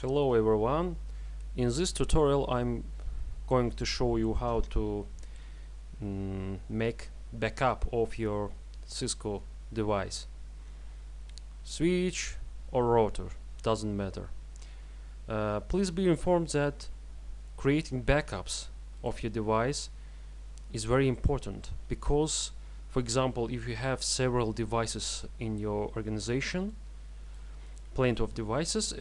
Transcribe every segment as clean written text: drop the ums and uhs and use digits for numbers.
Hello everyone. In this tutorial I'm going to show you how to make backup of your Cisco device. Switch or router, doesn't matter. Please be informed that creating backups of your device is very important because, for example, if you have several devices in your organization, plenty of devices,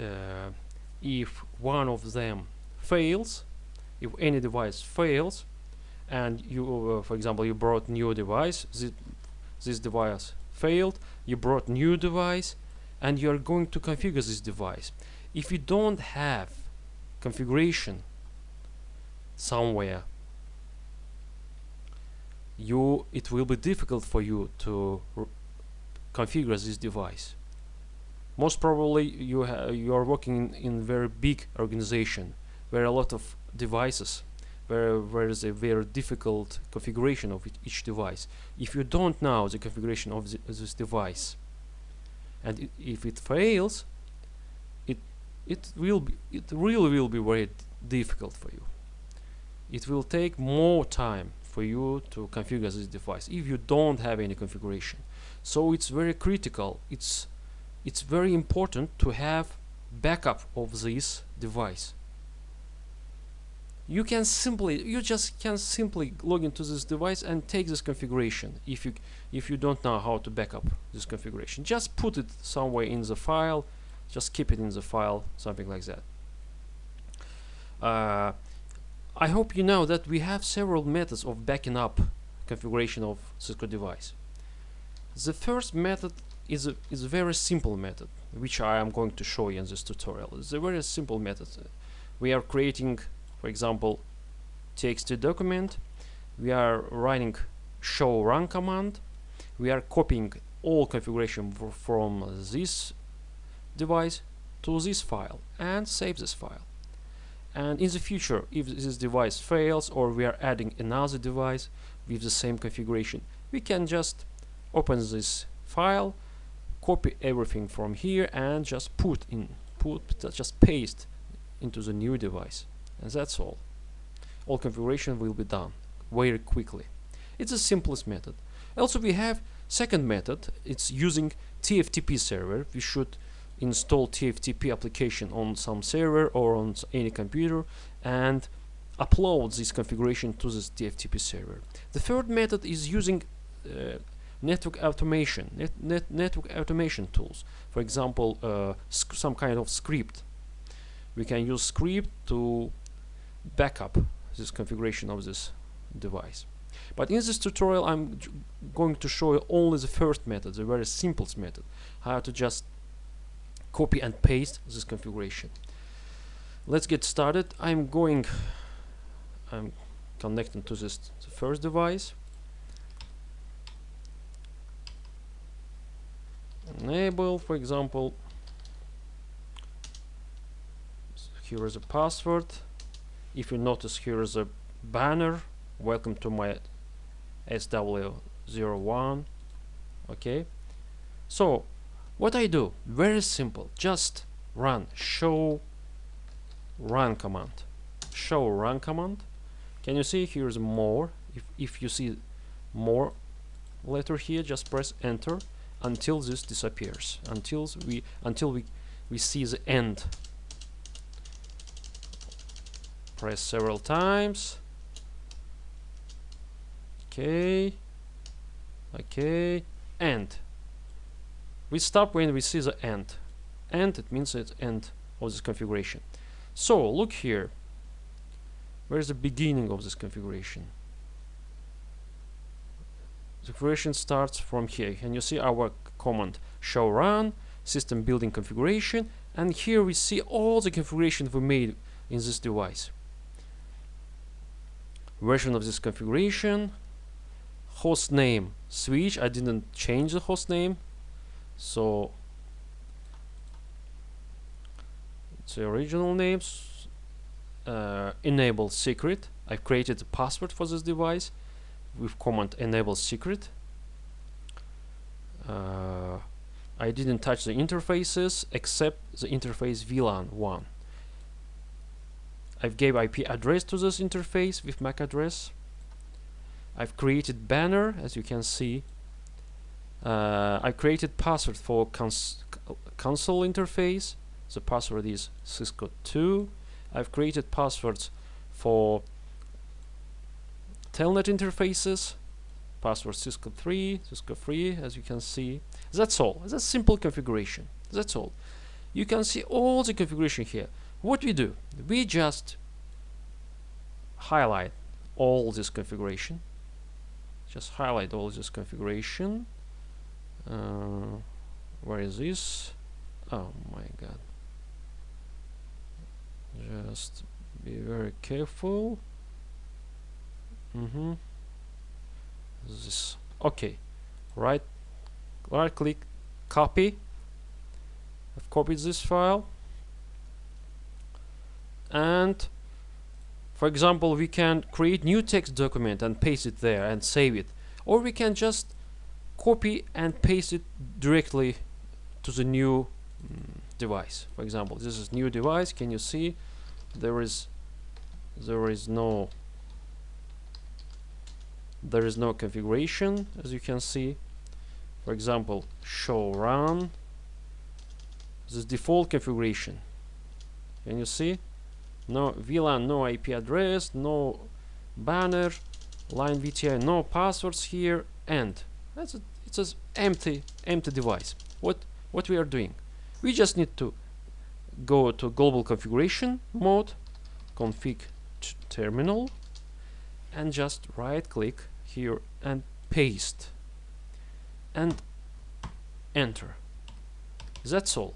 if one of them fails, if any device fails, and you, for example, you brought new device, this device failed, you brought new device, and you are going to configure this device. If you don't have configuration somewhere, it will be difficult for you to configure this device. Most probably you are working in very big organization where a lot of devices, where is a very difficult configuration of each device. If you don't know the configuration of this device, and if it fails, it really will be very difficult for you. It will take more time for you to configure this device if you don't have any configuration. So it's very critical. It's very important to have backup of this device. You just can simply log into this device and take this configuration. If you don't know how to backup this configuration, just put it somewhere in the file, just keep it in the file, something like that. I hope you know that we have several methods of backing up configuration of Cisco device. The first method is a very simple method, which I am going to show you in this tutorial. It's a very simple method. We are creating, for example, txt document. We are running show run command. We are copying all configuration from this device to this file and save this file. And in the future, if this device fails or we are adding another device with the same configuration, we can just open this file, copy everything from here, and just just paste into the new device, and that's all. All configuration will be done very quickly. It's the simplest method. Also, we have second method. It's using TFTP server. We should install TFTP application on some server or on any computer and upload this configuration to this TFTP server. The third method is using network automation, network automation tools. For example, some kind of script. We can use script to backup this configuration of this device. But in this tutorial, I'm going to show you only the first method, the very simplest method, how to just copy and paste this configuration. Let's get started. I'm connecting to the first device. Enable, for example, here is a password. If you notice, here is a banner, welcome to my SW01. Okay, so what I do, very simple, just run show run command. Show run command. Can you see here's more? If you see more letter here, just press enter until this disappears, until we see the end. Press several times. Okay, end. We stop when we see the end. End, it means it's end of this configuration. So look here. Where's the beginning of this configuration? The configuration starts from here. Can you see our command show run system building configuration? And here we see all the configuration we made in this device. Version of this configuration, host name switch. I didn't change the host name, so it's the original names. Enable secret. I've created a password for this device with command enable secret. I didn't touch the interfaces except the interface VLAN 1. I've gave IP address to this interface with MAC address. I've created banner, as you can see. I created password for console interface. The password is Cisco 2. I've created passwords for telnet interfaces. Password Cisco 3, Cisco 3, as you can see. That's all. That's simple configuration. That's all. You can see all the configuration here. What we do, we just highlight all this configuration. Just highlight all this configuration. Where is this? Oh my god. Just be very careful. This. Okay. Right click, copy. I've copied this file. And for example, we can create new text document and paste it there and save it. Or we can just copy and paste it directly to the new device. For example, this is new device. Can you see there is no configuration, as you can see. For example, show run. This is default configuration. Can you see? No VLAN, no IP address, no banner, line VTI, no passwords here, and it's an empty device. What we are doing? We just need to go to global configuration mode, config terminal, and just right click here and paste and enter. That's all.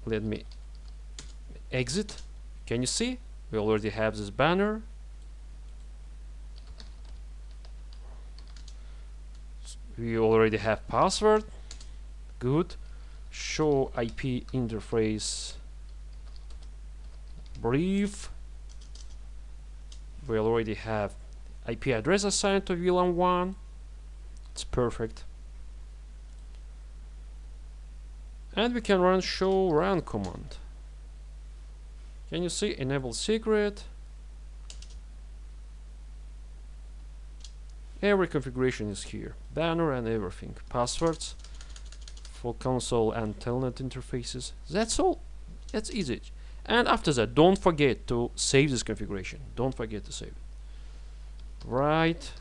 Let me exit. Can you see? We already have this banner. We already have password. Good. Show IP interface brief. We already have IP address assigned to VLAN 1. It's perfect. And we can run show run command. Can you see? Enable secret. Every configuration is here. Banner and everything. Passwords for console and telnet interfaces. That's all. That's easy. And after that, don't forget to save this configuration. Don't forget to save it. Right.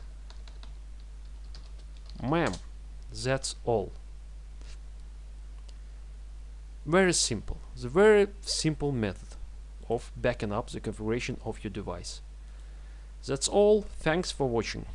Ma'am. That's all. Very simple. It's a very simple method of backing up the configuration of your device. That's all. Thanks for watching.